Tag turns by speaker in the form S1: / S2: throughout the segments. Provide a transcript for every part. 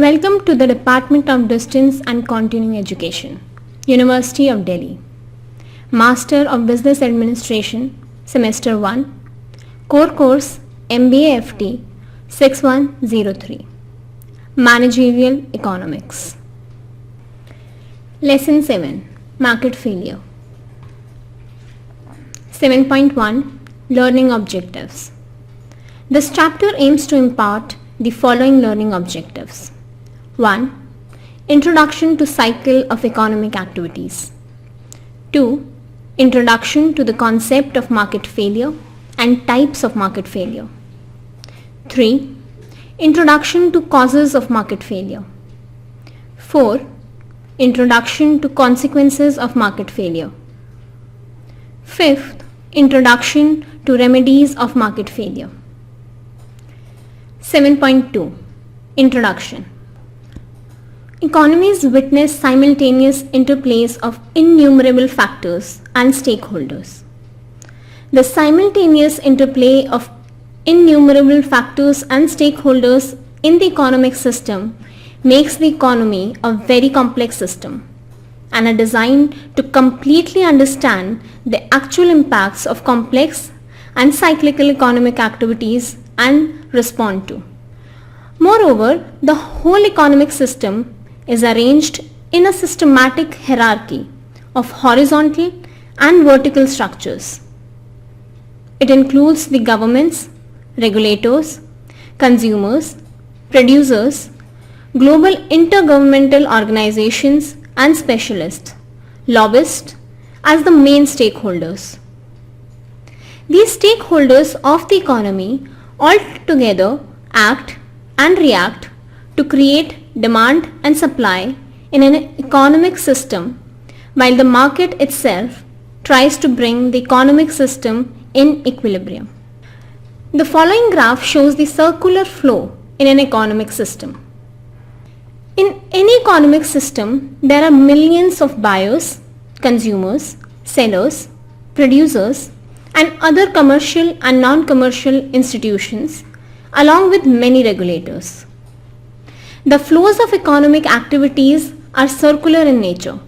S1: Welcome to the Department of Distance and Continuing Education, University of Delhi. Master of Business Administration, Semester 1, Core Course MBA FT 6103, Managerial Economics. Lesson 7, Market Failure. 7.1, Learning Objectives. This chapter aims to impart the following learning objectives. 1. Introduction to cycle of economic activities. 2. Introduction to the concept of market failure and types of market failure. 3. Introduction to causes of market failure. 4. Introduction to consequences of market failure. 5th, Introduction to remedies of market failure. 7.2, Introduction. Economies witness simultaneous interplays of innumerable factors and stakeholders. The simultaneous interplay of innumerable factors and stakeholders in the economic system makes the economy a very complex system and are designed to completely understand the actual impacts of complex and cyclical economic activities and respond to. Moreover, the whole economic system is arranged in a systematic hierarchy of horizontal and vertical structures. It includes the governments, regulators, consumers, producers, global intergovernmental organizations and specialists, lobbyists as the main stakeholders. These stakeholders of the economy all together act and react to create demand and supply in an economic system, while the market itself tries to bring the economic system in equilibrium. The following graph shows the circular flow in an economic system. In any economic system, there are millions of buyers, consumers, sellers, producers, and other commercial and non-commercial institutions, along with many regulators. The flows of economic activities are circular in nature.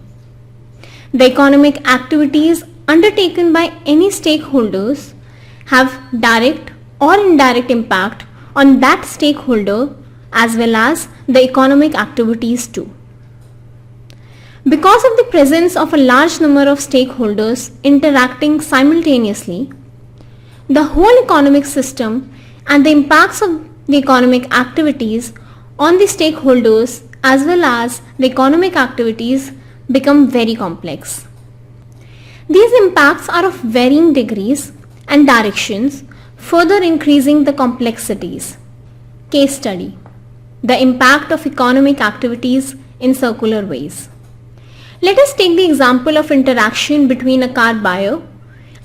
S1: The economic activities undertaken by any stakeholders have direct or indirect impact on that stakeholder as well as the economic activities too. Because of the presence of a large number of stakeholders interacting simultaneously, the whole economic system and the impacts of the economic activities on the stakeholders as well as the economic activities become very complex. These impacts are of varying degrees and directions, further increasing the complexities. Case study: the impact of economic activities in circular ways. Let us take the example of interaction between a car buyer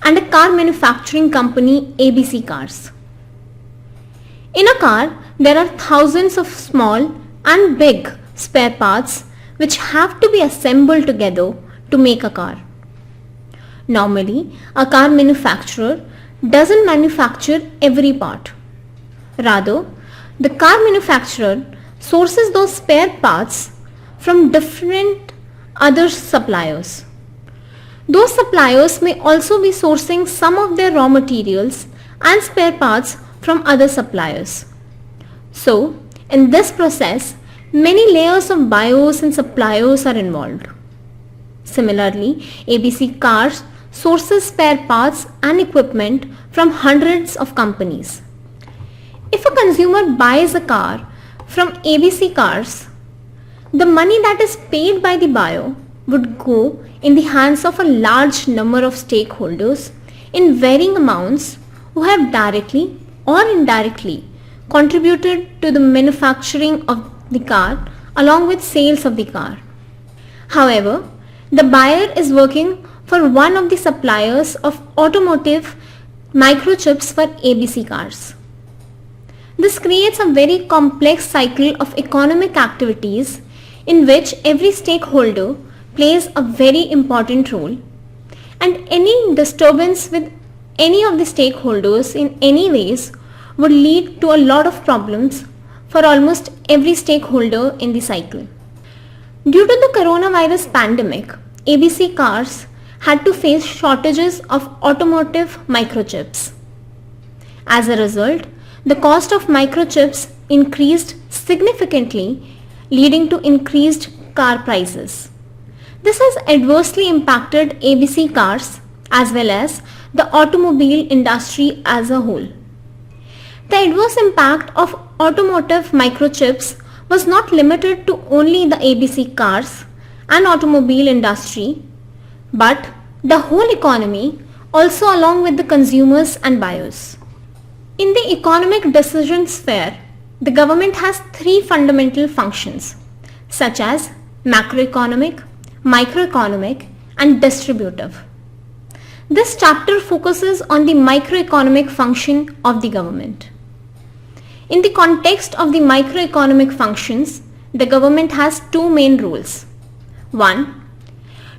S1: and a car manufacturing company ABC Cars. In a car, there are thousands of small and big spare parts which have to be assembled together to make a car. Normally, a car manufacturer doesn't manufacture every part. Rather, the car manufacturer sources those spare parts from different other suppliers. Those suppliers may also be sourcing some of their raw materials and spare parts from other suppliers. So, in this process, many layers of buyers and suppliers are involved. Similarly, ABC Cars sources spare parts and equipment from hundreds of companies. If a consumer buys a car from ABC Cars, the money that is paid by the buyer would go in the hands of a large number of stakeholders in varying amounts who have directly or indirectly contributed to the manufacturing of the car along with sales of the car. However, the buyer is working for one of the suppliers of automotive microchips for ABC Cars. This creates a very complex cycle of economic activities in which every stakeholder plays a very important role, and any disturbance with any of the stakeholders in any ways would lead to a lot of problems for almost every stakeholder in the cycle. Due to the coronavirus pandemic, ABC cars had to face shortages of automotive microchips. As a result, the cost of microchips increased significantly, leading to increased car prices. This has adversely impacted ABC cars as well as the automobile industry as a whole. The adverse impact of automotive microchips was not limited to only the ABC cars and automobile industry, but the whole economy, also along with the consumers and buyers. In the economic decision sphere, the government has three fundamental functions such as macroeconomic, microeconomic and distributive. This chapter focuses on the microeconomic function of the government. In the context of the microeconomic functions, the government has two main roles. One,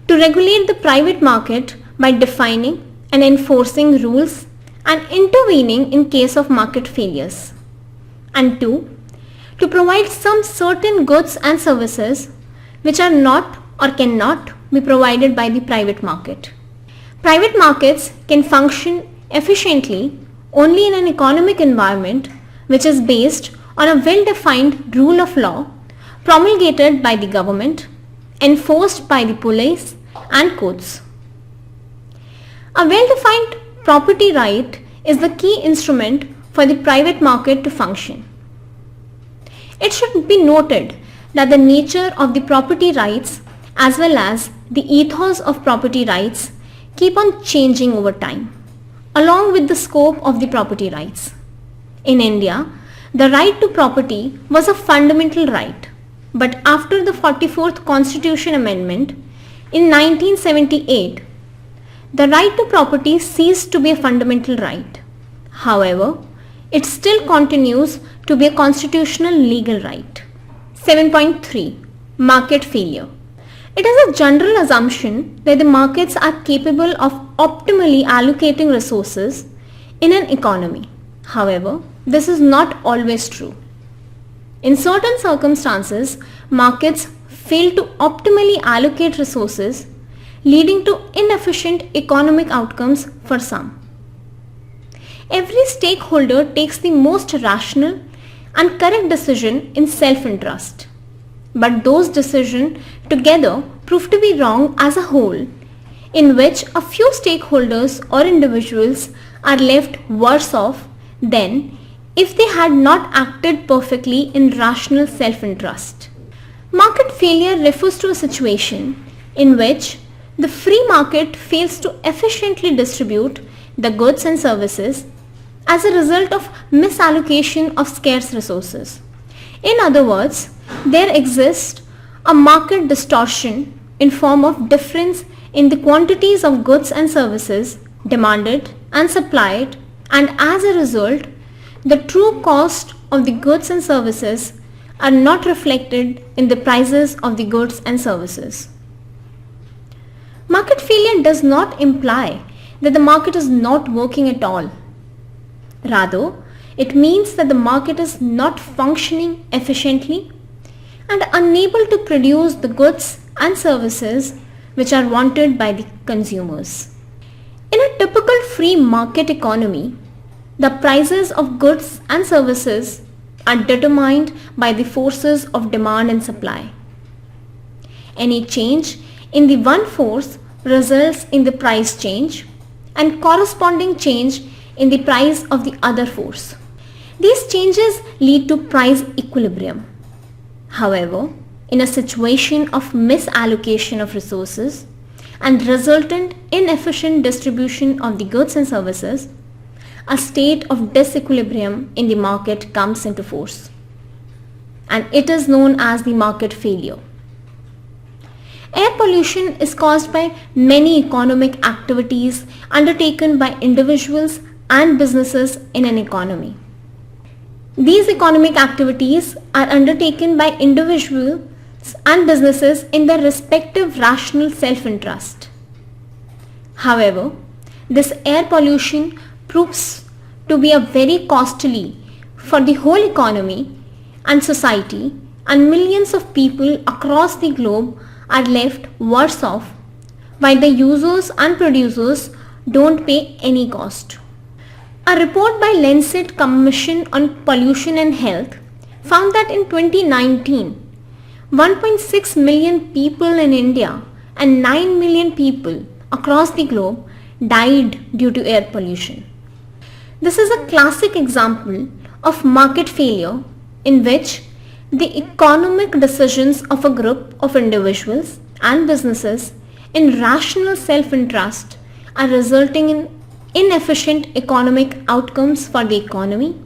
S1: to regulate the private market by defining and enforcing rules and intervening in case of market failures. And two, to provide some certain goods and services which are not or cannot be provided by the private market. Private markets can function efficiently only in an economic environment which is based on a well-defined rule of law promulgated by the government, enforced by the police and courts. A well-defined property right is the key instrument for the private market to function. It should be noted that the nature of the property rights as well as the ethos of property rights keep on changing over time, along with the scope of the property rights. In India, the right to property was a fundamental right, but after the 44th Constitution Amendment in 1978, the right to property ceased to be a fundamental right. However, it still continues to be a constitutional legal right. 7.3. Market failure. It is a general assumption that the markets are capable of optimally allocating resources in an economy. However, this is not always true. In certain circumstances, markets fail to optimally allocate resources, leading to inefficient economic outcomes for some. Every stakeholder takes the most rational and correct decision in self-interest. But those decisions together prove to be wrong as a whole, in which a few stakeholders or individuals are left worse off than if they had not acted perfectly in rational self-interest. Market failure refers to a situation in which the free market fails to efficiently distribute the goods and services as a result of misallocation of scarce resources. In other words, there exists a market distortion in form of difference in the quantities of goods and services demanded and supplied, and as a result, the true cost of the goods and services are not reflected in the prices of the goods and services. Market failure does not imply that the market is not working at all. Rather, it means that the market is not functioning efficiently and unable to produce the goods and services which are wanted by the consumers. In a typical free market economy, the prices of goods and services are determined by the forces of demand and supply. Any change in the one force results in the price change and corresponding change in the price of the other force. These changes lead to price equilibrium. However, in a situation of misallocation of resources and resultant inefficient distribution of the goods and services, a state of disequilibrium in the market comes into force, and it is known as the market failure. Air pollution is caused by many economic activities undertaken by individuals and businesses in an economy. These economic activities are undertaken by individuals and businesses in their respective rational self-interest. However, this air pollution proves to be a very costly for the whole economy and society, and millions of people across the globe are left worse off, while the users and producers don't pay any cost. A report by Lancet Commission on Pollution and Health found that in 2019, 1.6 million people in India and 9 million people across the globe died due to air pollution. This is a classic example of market failure in which the economic decisions of a group of individuals and businesses in rational self-interest are resulting in inefficient economic outcomes for the economy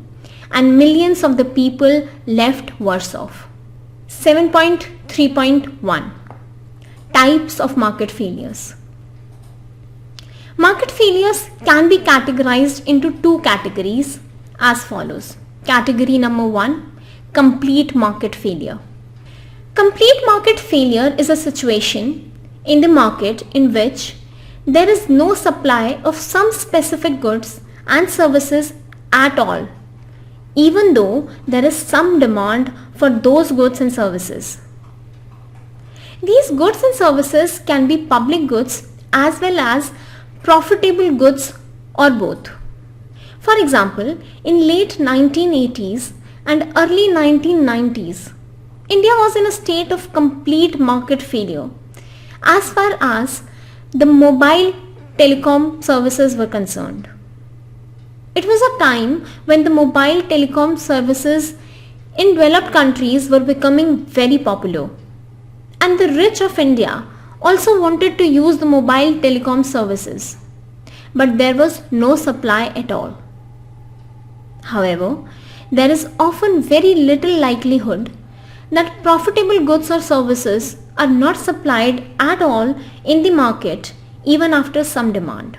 S1: and millions of the people left worse off. 7.3.1 Types of market failures. Market failures can be categorized into two categories as follows. Category number 1, complete market failure. Complete market failure is a situation in the market in which there is no supply of some specific goods and services at all, even though there is some demand for those goods and services. These goods and services can be public goods as well as profitable goods or both. For example, in late 1980s and early 1990s, India was in a state of complete market failure as far as the mobile telecom services were concerned. It was a time when the mobile telecom services in developed countries were becoming very popular, and the rich of India also wanted to use the mobile telecom services, but there was no supply at all. However, there is often very little likelihood that profitable goods or services are not supplied at all in the market even after some demand.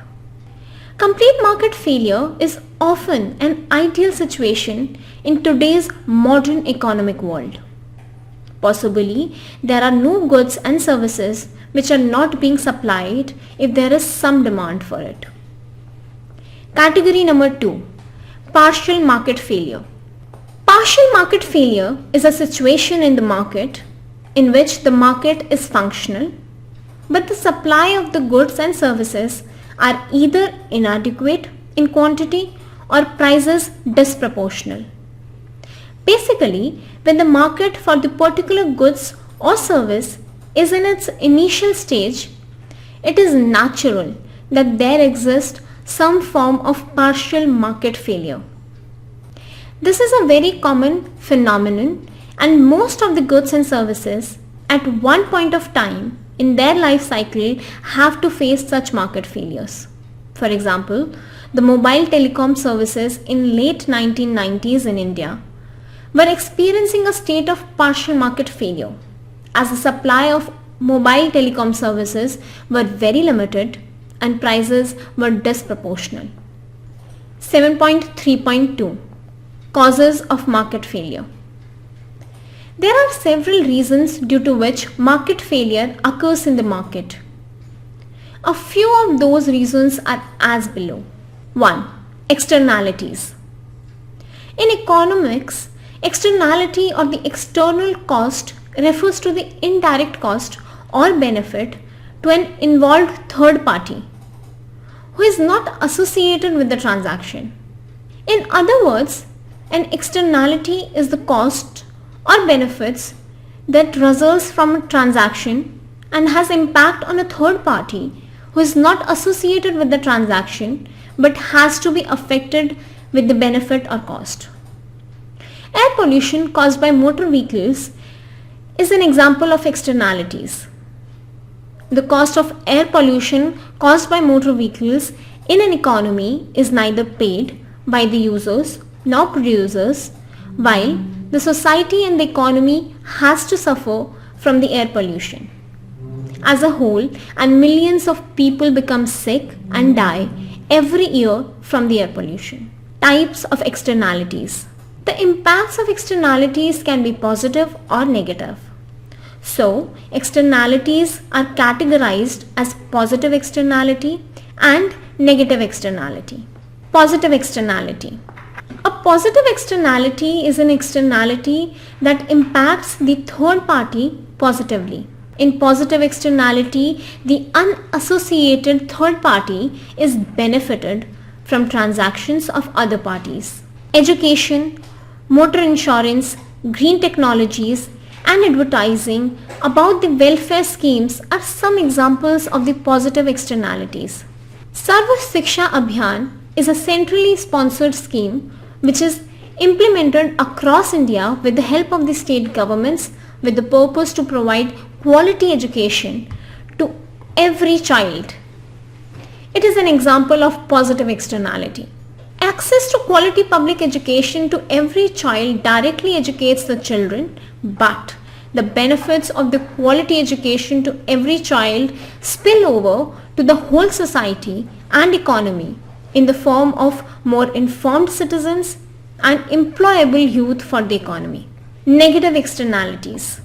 S1: Complete market failure is often an ideal situation in today's modern economic world. Possibly, there are no goods and services which are not being supplied if there is some demand for it. Category number 2, partial market failure. Partial market failure is a situation in the market in which the market is functional, but the supply of the goods and services are either inadequate in quantity or prices disproportional. Basically, when the market for the particular goods or service is in its initial stage, it is natural that there exists some form of partial market failure. This is a very common phenomenon, and most of the goods and services at one point of time in their life cycle have to face such market failures. For example, the mobile telecom services in late 1990s in India were experiencing a state of partial market failure as the supply of mobile telecom services were very limited and prices were disproportional. 7.3.2 Causes of market failure. There are several reasons due to which market failure occurs in the market. A few of those reasons are as below. 1. Externalities. In economics, externality or the external cost refers to the indirect cost or benefit to an involved third party who is not associated with the transaction. In other words, an externality is the cost or benefits that results from a transaction and has impact on a third party who is not associated with the transaction but has to be affected with the benefit or cost. Air pollution caused by motor vehicles is an example of externalities. The cost of air pollution caused by motor vehicles in an economy is neither paid by the users nor producers, while the society and the economy has to suffer from the air pollution as a whole, and millions of people become sick and die every year from the air pollution. Types of externalities. The impacts of externalities can be positive or negative. So, externalities are categorized as positive externality and negative externality. Positive externality. A positive externality is an externality that impacts the third party positively. In positive externality, the unassociated third party is benefited from transactions of other parties. Education, motor insurance, green technologies, and advertising about the welfare schemes are some examples of the positive externalities. Sarva Shiksha Abhiyan is a centrally sponsored scheme which is implemented across India with the help of the state governments with the purpose to provide quality education to every child. It is an example of positive externality. Access to quality public education to every child directly educates the children, but the benefits of the quality education to every child spill over to the whole society and economy in the form of more informed citizens and employable youth for the economy. Negative externalities.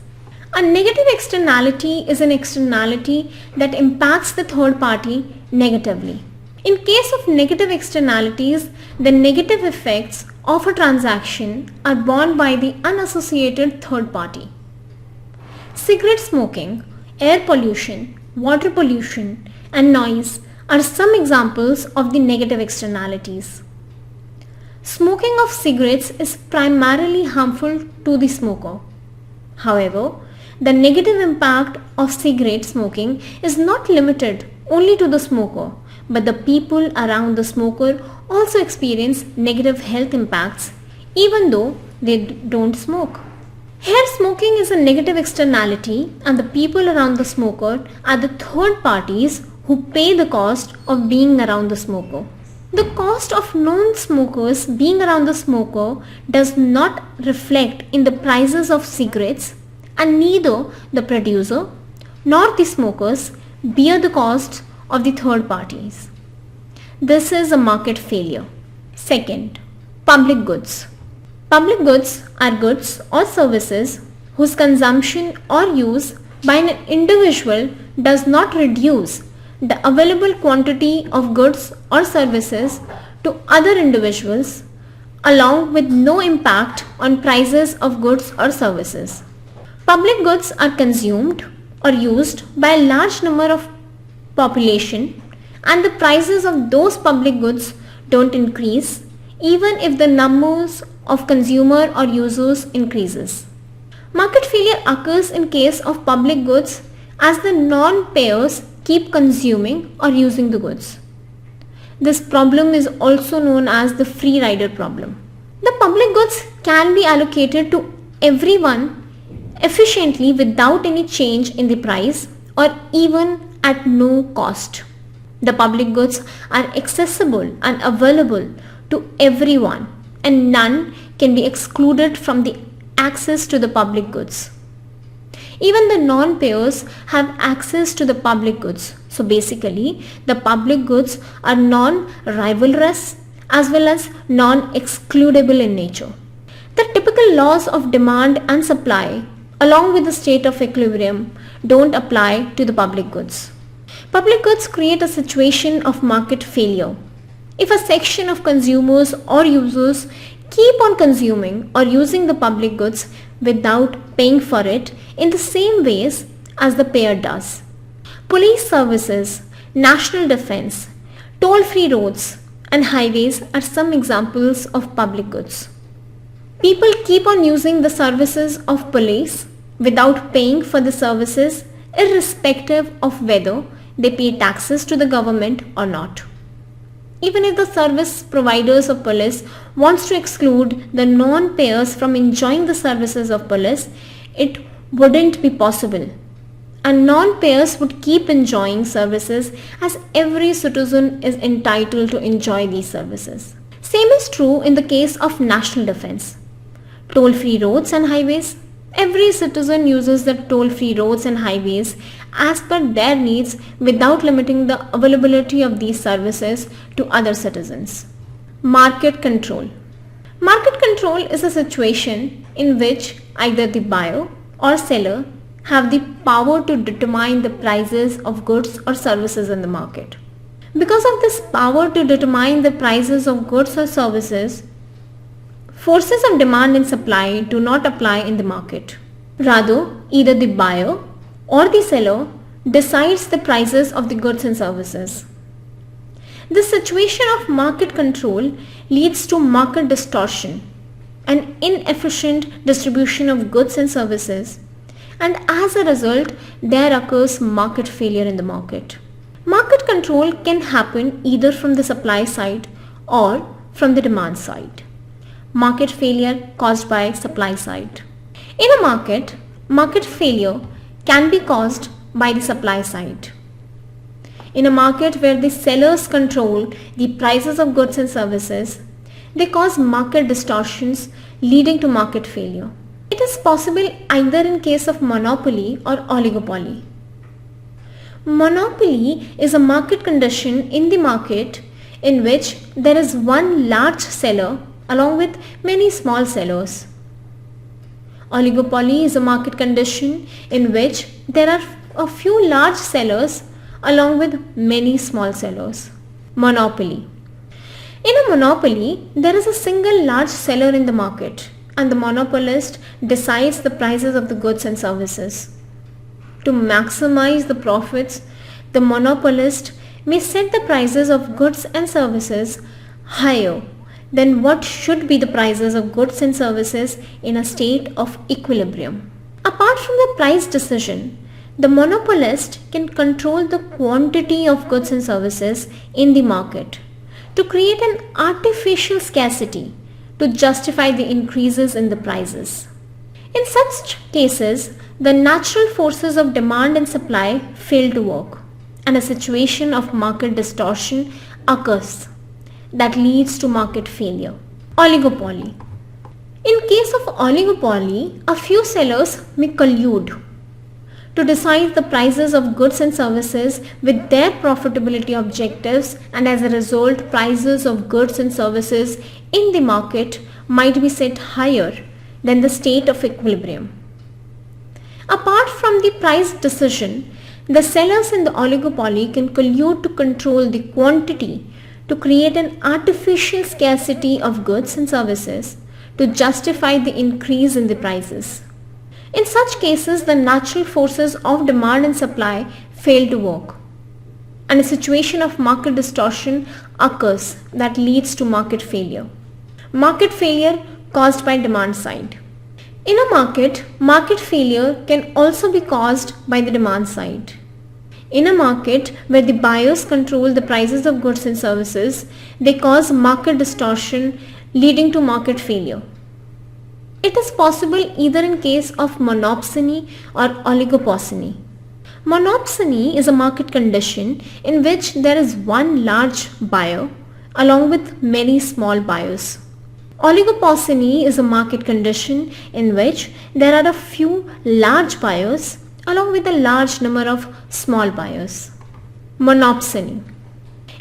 S1: A negative externality is an externality that impacts the third party negatively. In case of negative externalities, the negative effects of a transaction are borne by the unassociated third party. Cigarette smoking, air pollution, water pollution, and noise are some examples of the negative externalities. Smoking of cigarettes is primarily harmful to the smoker. However, the negative impact of cigarette smoking is not limited only to the smoker, but the people around the smoker also experience negative health impacts even though they don't smoke. Here smoking is a negative externality and the people around the smoker are the third parties who pay the cost of being around the smoker. The cost of non-smokers being around the smoker does not reflect in the prices of cigarettes, and neither the producer nor the smokers bear the costs of the third parties. This is a market failure. Second, public goods. Public goods are goods or services whose consumption or use by an individual does not reduce the available quantity of goods or services to other individuals, along with no impact on prices of goods or services. Public goods are consumed or used by a large number of population, and the prices of those public goods don't increase even if the numbers of consumer or users increases. Market failure occurs in case of public goods as the non-payers keep consuming or using the goods. This problem is also known as the free rider problem. The public goods can be allocated to everyone efficiently without any change in the price or even at no cost. The public goods are accessible and available to everyone, and none can be excluded from the access to the public goods. Even the non-payers have access to the public goods. So basically, the public goods are non-rivalrous as well as non-excludable in nature. The typical laws of demand and supply, along with the state of equilibrium, don't apply to the public goods. Public goods create a situation of market failure. If a section of consumers or users keep on consuming or using the public goods without paying for it in the same ways as the payer does. Police services, national defense, toll-free roads and highways are some examples of public goods. People keep on using the services of police without paying for the services irrespective of whether they pay taxes to the government or not. Even if the service providers of police wants to exclude the non-payers from enjoying the services of police, it wouldn't be possible. And non-payers would keep enjoying services as every citizen is entitled to enjoy these services. Same is true in the case of national defense. Toll-free roads and highways. Every citizen uses the toll-free roads and highways as per their needs without limiting the availability of these services to other citizens. Market control. Market control is a situation in which either the buyer or seller have the power to determine the prices of goods or services in the market. Because of this power to determine the prices of goods or services, forces of demand and supply do not apply in the market. Rather, either the buyer or the seller decides the prices of the goods and services. This situation of market control leads to market distortion, an inefficient distribution of goods and services, and as a result, there occurs market failure in the market. Market control can happen either from the supply side or from the demand side. Market failure caused by supply side. In a market, market failure can be caused by the supply side. In a market where the sellers control the prices of goods and services, they cause market distortions leading to market failure. It is possible either in case of monopoly or oligopoly. Monopoly is a market condition in the market in which there is one large seller along with many small sellers. Oligopoly is a market condition in which there are a few large sellers along with many small sellers. Monopoly. In a monopoly, there is a single large seller in the market and the monopolist decides the prices of the goods and services. To maximize the profits, the monopolist may set the prices of goods and services higher than what should be the prices of goods and services in a state of equilibrium. Apart from the price decision, the monopolist can control the quantity of goods and services in the market to create an artificial scarcity to justify the increases in the prices. In such cases, the natural forces of demand and supply fail to work and a situation of market distortion occurs that leads to market failure. Oligopoly. In case of oligopoly, a few sellers may collude to decide the prices of goods and services with their profitability objectives, and as a result prices of goods and services in the market might be set higher than the state of equilibrium. Apart from the price decision, the sellers in the oligopoly can collude to control the quantity to create an artificial scarcity of goods and services to justify the increase in the prices. In such cases, the natural forces of demand and supply fail to work and a situation of market distortion occurs that leads to market failure. Market failure caused by demand side. In a market, market failure can also be caused by the demand side. In a market where the buyers control the prices of goods and services, they cause market distortion leading to market failure. It is possible either in case of monopsony or oligopsony. Monopsony is a market condition in which there is one large buyer along with many small buyers. Oligopsony is a market condition in which there are a few large buyers along with a large number of small buyers. Monopsony.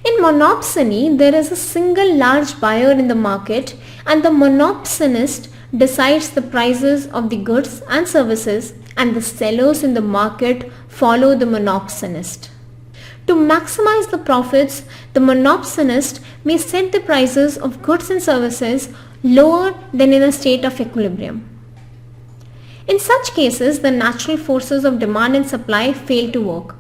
S1: In monopsony, there is a single large buyer in the market and the monopsonist decides the prices of the goods and services and the sellers in the market follow the monopsonist. To maximize the profits, the monopsonist may set the prices of goods and services lower than in a state of equilibrium. In such cases, the natural forces of demand and supply fail to work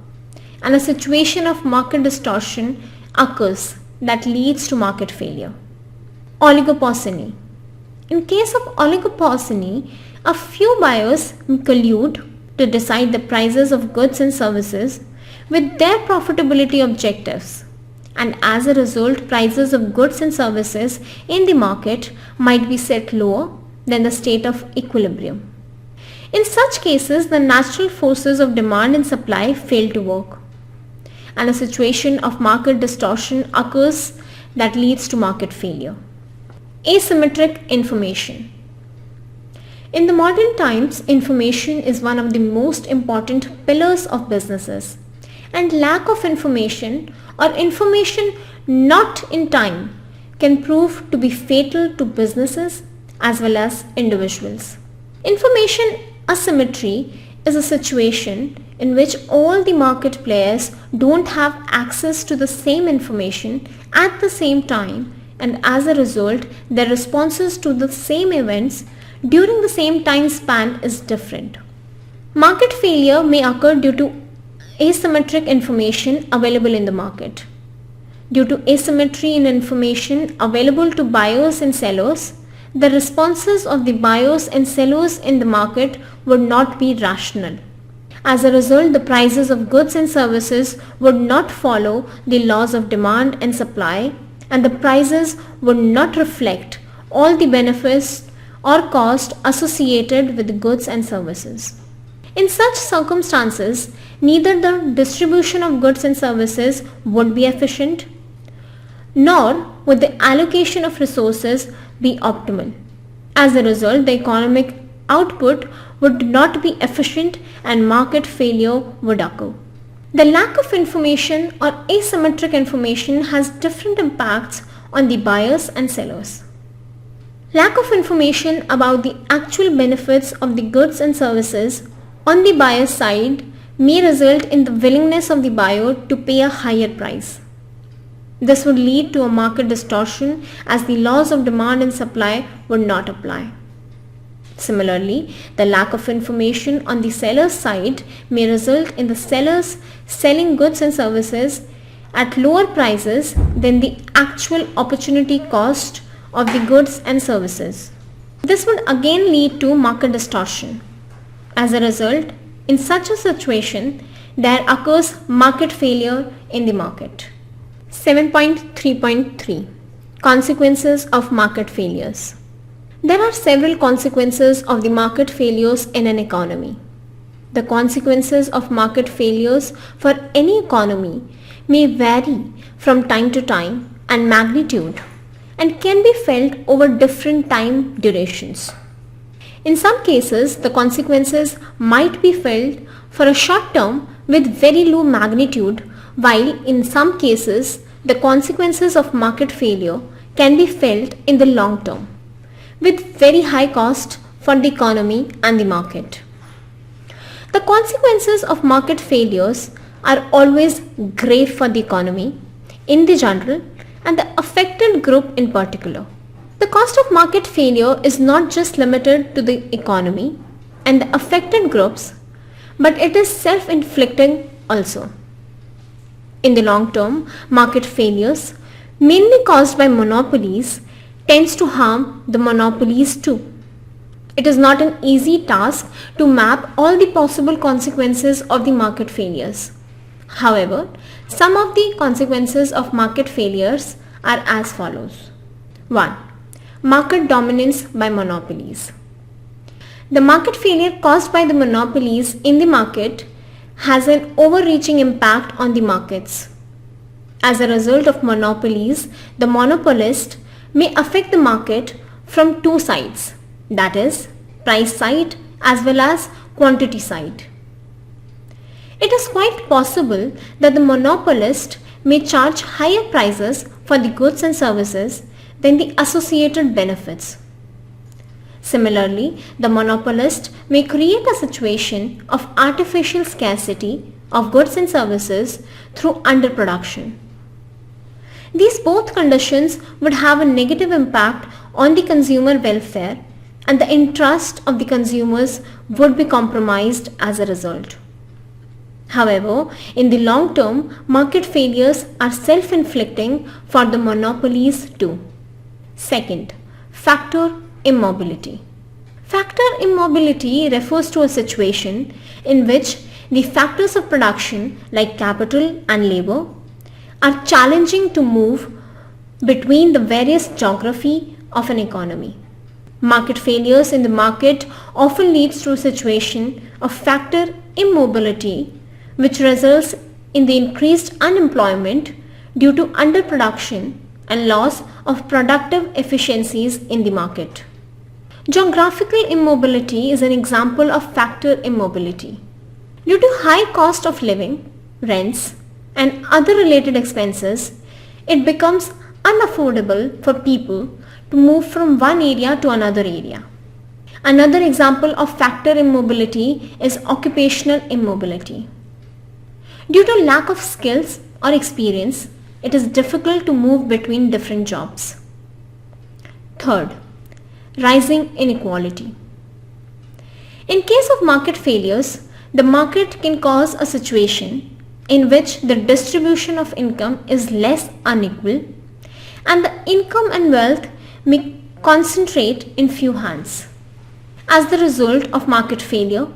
S1: and a situation of market distortion occurs that leads to market failure. Oligopsony. In case of oligopsony, a few buyers may collude to decide the prices of goods and services with their profitability objectives, and as a result prices of goods and services in the market might be set lower than the state of equilibrium. In such cases, the natural forces of demand and supply fail to work and a situation of market distortion occurs that leads to market failure. Asymmetric information. In the modern times, information is one of the most important pillars of businesses, and lack of information or information not in time can prove to be fatal to businesses as well as individuals. Information asymmetry is a situation in which all the market players don't have access to the same information at the same time and as a result, their responses to the same events during the same time span is different. Market failure may occur due to asymmetric information available in the market. Due to asymmetry in information available to buyers and sellers, the responses of the buyers and sellers in the market would not be rational. As a result, the prices of goods and services would not follow the laws of demand and supply, and the prices would not reflect all the benefits or cost associated with the goods and services. In such circumstances, neither the distribution of goods and services would be efficient, nor would the allocation of resources be optimal. As a result, the economic output would not be efficient and market failure would occur. The lack of information or asymmetric information has different impacts on the buyers and sellers. Lack of information about the actual benefits of the goods and services on the buyer's side may result in the willingness of the buyer to pay a higher price. This would lead to a market distortion as the laws of demand and supply would not apply. Similarly, the lack of information on the seller's side may result in the sellers selling goods and services at lower prices than the actual opportunity cost of the goods and services. This would again lead to market distortion. As a result, in such a situation, there occurs market failure in the market. 7.3.3 Consequences of market failures. There are several consequences of the market failures in an economy. The consequences of market failures for any economy may vary from time to time and magnitude and can be felt over different time durations. In some cases, the consequences might be felt for a short term with very low magnitude, while in some cases, the consequences of market failure can be felt in the long term with very high cost for the economy and the market. The consequences of market failures are always grave for the economy in the general and the affected group in particular. The cost of market failure is not just limited to the economy and the affected groups, but it is self-inflicting also. In the long term, market failures, mainly caused by monopolies, tends to harm the monopolies too. It is not an easy task to map all the possible consequences of the market failures. However, some of the consequences of market failures are as follows. 1. Market dominance by monopolies. The market failure caused by the monopolies in the market has an overreaching impact on the markets. As a result of monopolies, the monopolist may affect the market from two sides, that is, price side as well as quantity side. It is quite possible that the monopolist may charge higher prices for the goods and services than the associated benefits. Similarly, the monopolist may create a situation of artificial scarcity of goods and services through underproduction. These both conditions would have a negative impact on the consumer welfare, and the interest of the consumers would be compromised as a result. However, in the long term, market failures are self-inflicting for the monopolies too. Second, factor immobility. Factor immobility refers to a situation in which the factors of production like capital and labor are challenging to move between the various geography of an economy. Market failures in the market often leads to a situation of factor immobility, which results in the increased unemployment due to underproduction and loss of productive efficiencies in the market. Geographical immobility is an example of factor immobility. Due to high cost of living, rents, and other related expenses, it becomes unaffordable for people to move from one area to another area. Another example of factor immobility is occupational immobility. Due to lack of skills or experience, it is difficult to move between different jobs. Third, rising inequality. In case of market failures, the market can cause a situation in which the distribution of income is less unequal and the income and wealth may concentrate in few hands. As the result of market failure,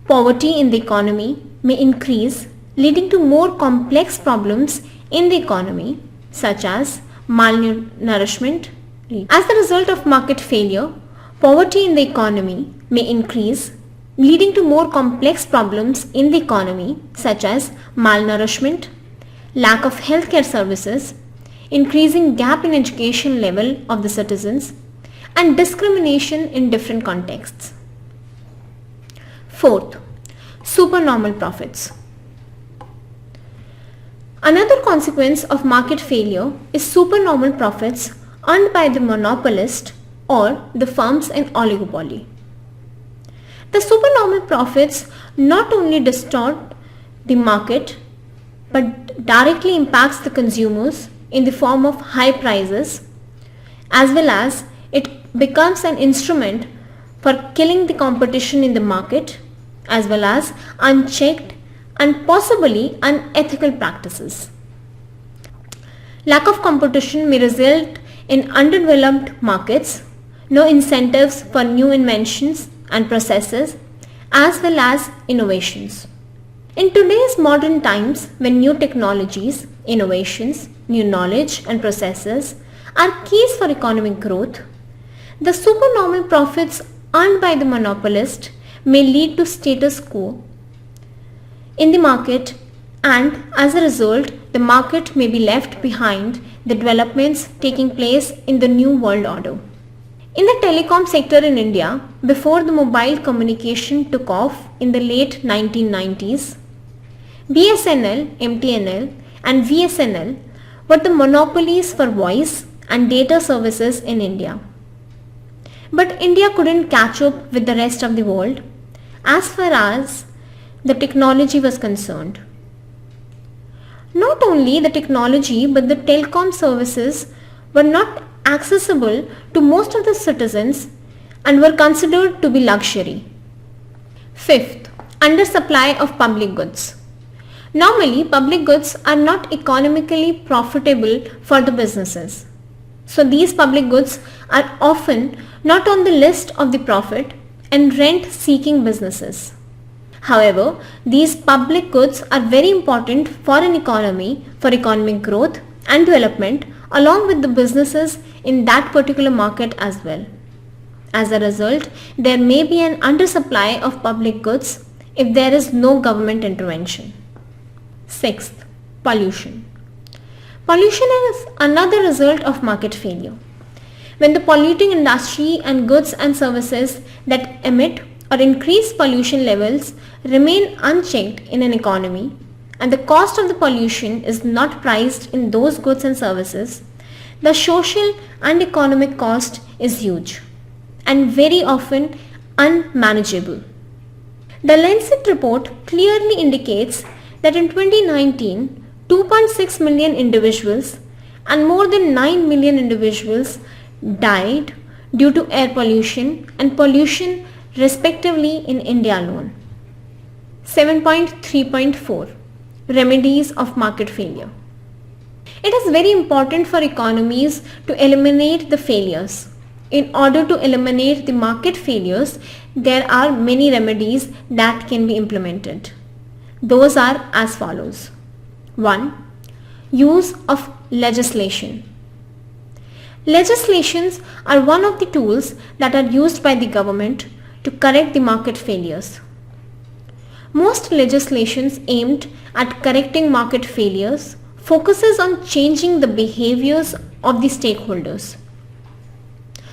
S1: poverty in the economy may increase, leading to more complex problems in the economy such as malnourishment. As the result of market failure, poverty in the economy may increase, leading to more complex problems in the economy such as malnourishment, lack of healthcare services, increasing gap in education level of the citizens, and discrimination in different contexts. Fourth, supernormal profits. Another consequence of market failure is supernormal profits earned by the monopolist or the firms in oligopoly. The supernormal profits not only distort the market but directly impacts the consumers in the form of high prices, as well as it becomes an instrument for killing the competition in the market, as well as unchecked and possibly unethical practices. Lack of competition may result in underdeveloped markets, no incentives for new inventions and processes, as well as innovations. In today's modern times, when new technologies, innovations, new knowledge and processes are keys for economic growth, the supernormal profits earned by the monopolist may lead to status quo in the market, and as a result, the market may be left behind the developments taking place in the new world order. In the telecom sector in India, before the mobile communication took off in the late 1990s, BSNL, MTNL and VSNL were the monopolies for voice and data services in India. But India couldn't catch up with the rest of the world as far as the technology was concerned. Not only the technology but the telecom services were not accessible to most of the citizens and were considered to be luxury. Fifth, undersupply of public goods. Normally, public goods are not economically profitable for the businesses. So these public goods are often not on the list of the profit and rent-seeking businesses. However, these public goods are very important for an economy, for economic growth and development, along with the businesses in that particular market as well. As a result, there may be an undersupply of public goods if there is no government intervention. Sixth, pollution. Pollution is another result of market failure. When the polluting industry and goods and services that emit or increase pollution levels remain unchecked in an economy, and the cost of the pollution is not priced in those goods and services, the social and economic cost is huge and very often unmanageable. The Lancet report clearly indicates that in 2019, 2.6 million individuals and more than 9 million individuals died due to air pollution and pollution respectively in India alone. 7.3.4 Remedies of market failure. It is very important for economies to eliminate the failures. In order to eliminate the market failures, there are many remedies that can be implemented. Those are as follows. 1. Use of legislation. Legislations are one of the tools that are used by the government to correct the market failures. Most legislations aimed at correcting market failures focuses on changing the behaviors of the stakeholders.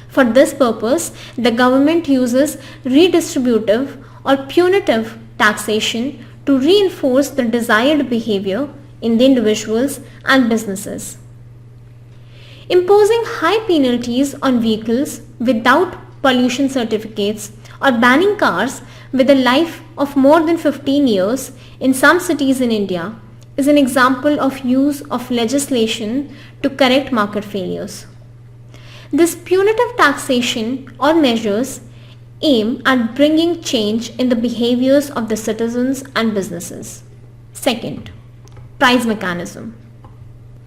S1: For this purpose, the government uses redistributive or punitive taxation to reinforce the desired behavior in the individuals and businesses. Imposing high penalties on vehicles without pollution certificates or banning cars with a life of more than 15 years in some cities in India is an example of use of legislation to correct market failures. This punitive taxation or measures aim at bringing change in the behaviors of the citizens and businesses. Second, price mechanism.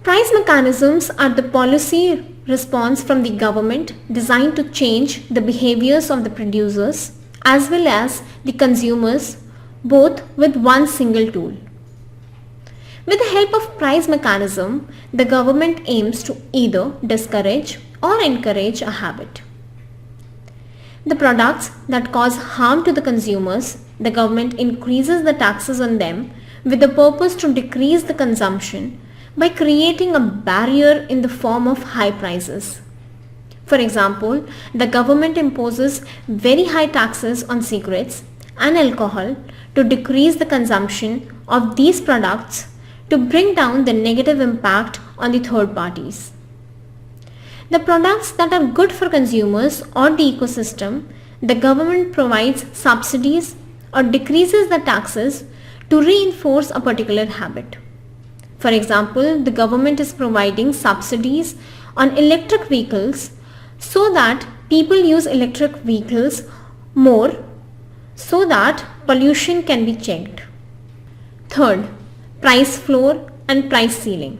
S1: Price mechanisms are the policy response from the government designed to change the behaviors of the producers as well as the consumers, both with one single tool. With the help of price mechanism, the government aims to either discourage or encourage a habit. The products that cause harm to the consumers, the government increases the taxes on them with the purpose to decrease the consumption by creating a barrier in the form of high prices. For example, the government imposes very high taxes on cigarettes and alcohol to decrease the consumption of these products to bring down the negative impact on the third parties. The products that are good for consumers or the ecosystem, the government provides subsidies or decreases the taxes to reinforce a particular habit. For example, the government is providing subsidies on electric vehicles so that people use electric vehicles more so that pollution can be checked. Third, price floor and price ceiling.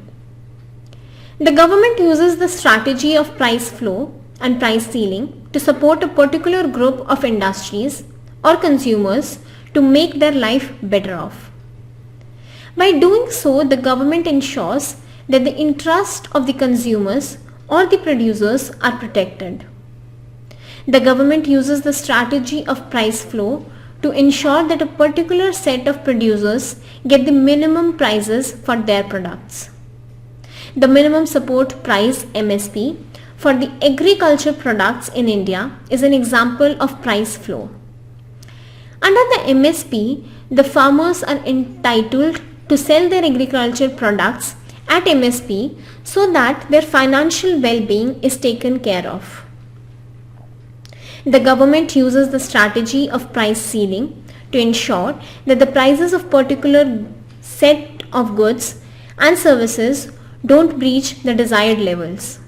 S1: The government uses the strategy of price floor and price ceiling to support a particular group of industries or consumers to make their life better off. By doing so, the government ensures that the interest of the consumers or the producers are protected. The government uses the strategy of price floor to ensure that a particular set of producers get the minimum prices for their products. The minimum support price MSP for the agriculture products in India is an example of price floor. Under the MSP, the farmers are entitled to sell their agriculture products at MSP so that their financial well-being is taken care of. The government uses the strategy of price ceiling to ensure that the prices of particular set of goods and services don't breach the desired levels.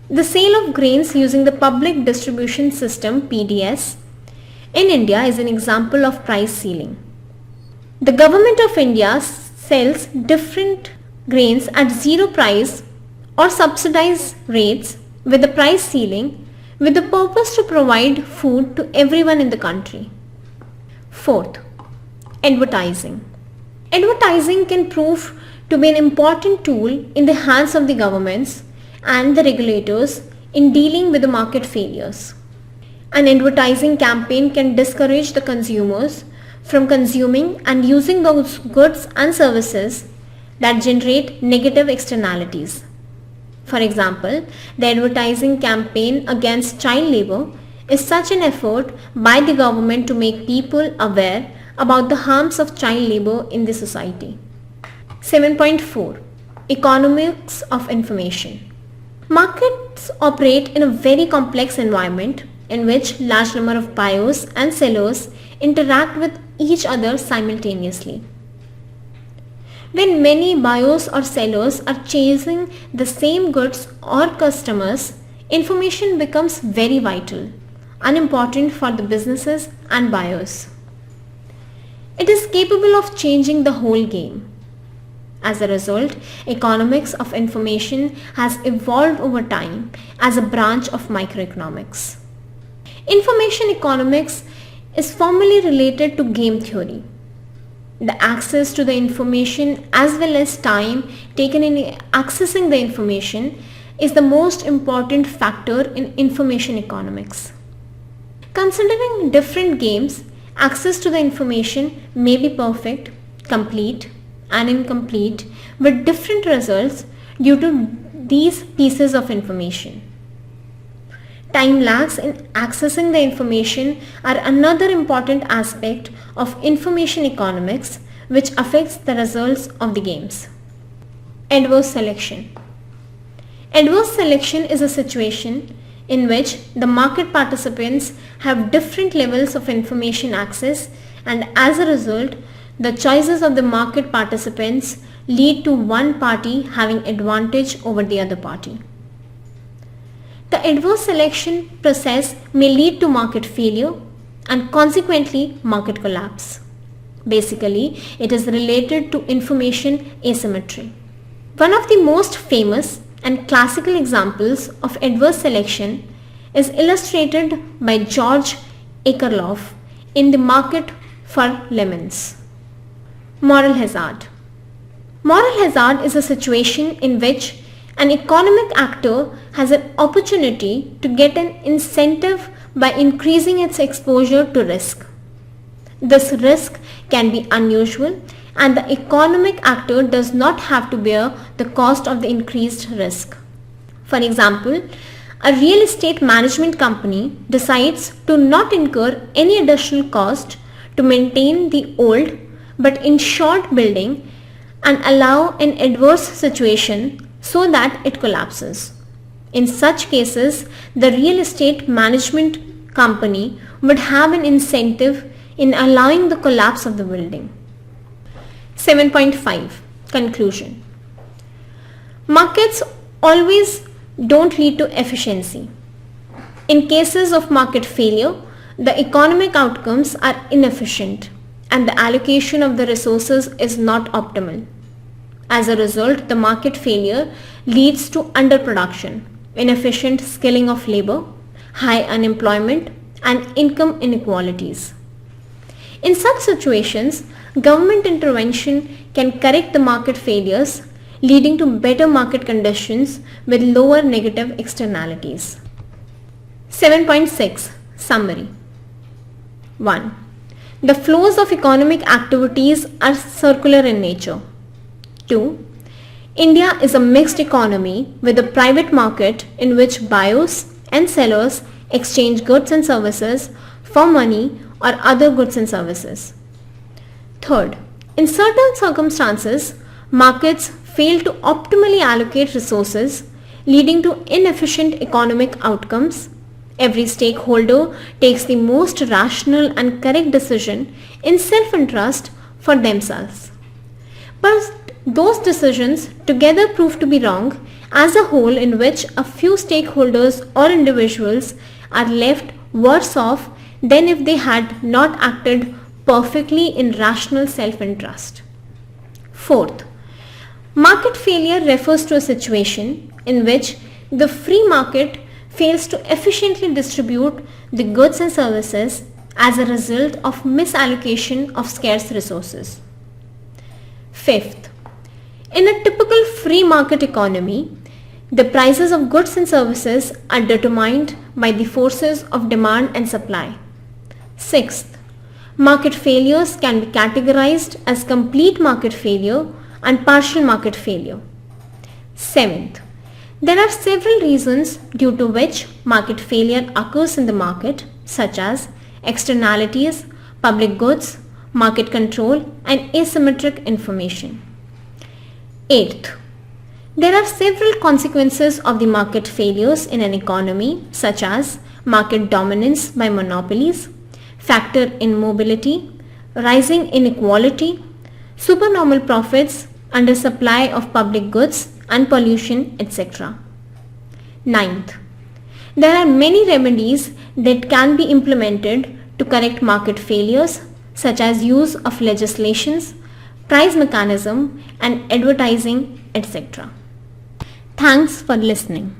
S1: The sale of grains using the public distribution system PDS in India is an example of price ceiling. The government of India sells different grains at zero price or subsidized rates with the price ceiling with the purpose to provide food to everyone in the country. Fourth, advertising. Advertising can prove to be an important tool in the hands of the governments and the regulators in dealing with the market failures. An advertising campaign can discourage the consumers from consuming and using those goods and services that generate negative externalities. For example, the advertising campaign against child labor is such an effort by the government to make people aware about the harms of child labor in the society. 7.4. Economics of information. Markets operate in a very complex environment in which large number of buyers and sellers interact with each other simultaneously. When many buyers or sellers are chasing the same goods or customers, information becomes very vital and important for the businesses and buyers. It is capable of changing the whole game. As a result, economics of information has evolved over time as a branch of microeconomics. Information economics is formally related to game theory. The access to the information as well as time taken in accessing the information is the most important factor in information economics. Considering different games, access to the information may be perfect, complete, and incomplete with different results due to these pieces of information. Time lags in accessing the information are another important aspect of information economics which affects the results of the games. Adverse selection. Adverse selection is a situation in which the market participants have different levels of information access, and as a result, the choices of the market participants lead to one party having advantage over the other party. the adverse selection process may lead to market failure and consequently market collapse. Basically, it is related to information asymmetry. One of the most famous and classical examples of adverse selection is illustrated by George Akerlof in The Market for Lemons. Moral hazard. Moral hazard is a situation in which an economic actor has an opportunity to get an incentive by increasing its exposure to risk. This risk can be unusual and the economic actor does not have to bear the cost of the increased risk. For example, a real estate management company decides to not incur any additional cost to maintain the old but insured building and allow an adverse situation so that it collapses. In such cases, the real estate management company would have an incentive in allowing the collapse of the building. 7.5 Conclusion. Markets always don't lead to efficiency. In cases of market failure, the economic outcomes are inefficient and the allocation of the resources is not optimal. As a result, the market failure leads to underproduction, inefficient skilling of labor, high unemployment, and income inequalities. In such situations, government intervention can correct the market failures, leading to better market conditions with lower negative externalities. 7.6 Summary. 1. The flows of economic activities are circular in nature. 2. India is a mixed economy with a private market in which buyers and sellers exchange goods and services for money or other goods and services. Third, in certain circumstances, markets fail to optimally allocate resources, leading to inefficient economic outcomes. Every stakeholder takes the most rational and correct decision in self-interest for themselves. But those decisions together prove to be wrong as a whole, in which a few stakeholders or individuals are left worse off than if they had not acted perfectly in rational self-interest. Fourth, market failure refers to a situation in which the free market fails to efficiently distribute the goods and services as a result of misallocation of scarce resources. Fifth, in a typical free market economy, the prices of goods and services are determined by the forces of demand and supply. Sixth, market failures can be categorized as complete market failure and partial market failure. Seventh, there are several reasons due to which market failure occurs in the market, such as externalities, public goods, market control, and asymmetric information. Eighth, there are several consequences of the market failures in an economy, such as market dominance by monopolies, factor in mobility, rising inequality, supernormal profits, undersupply of public goods and pollution, etc. Ninth, there are many remedies that can be implemented to correct market failures, such as use of legislations, price mechanism and advertising, etc. Thanks for listening.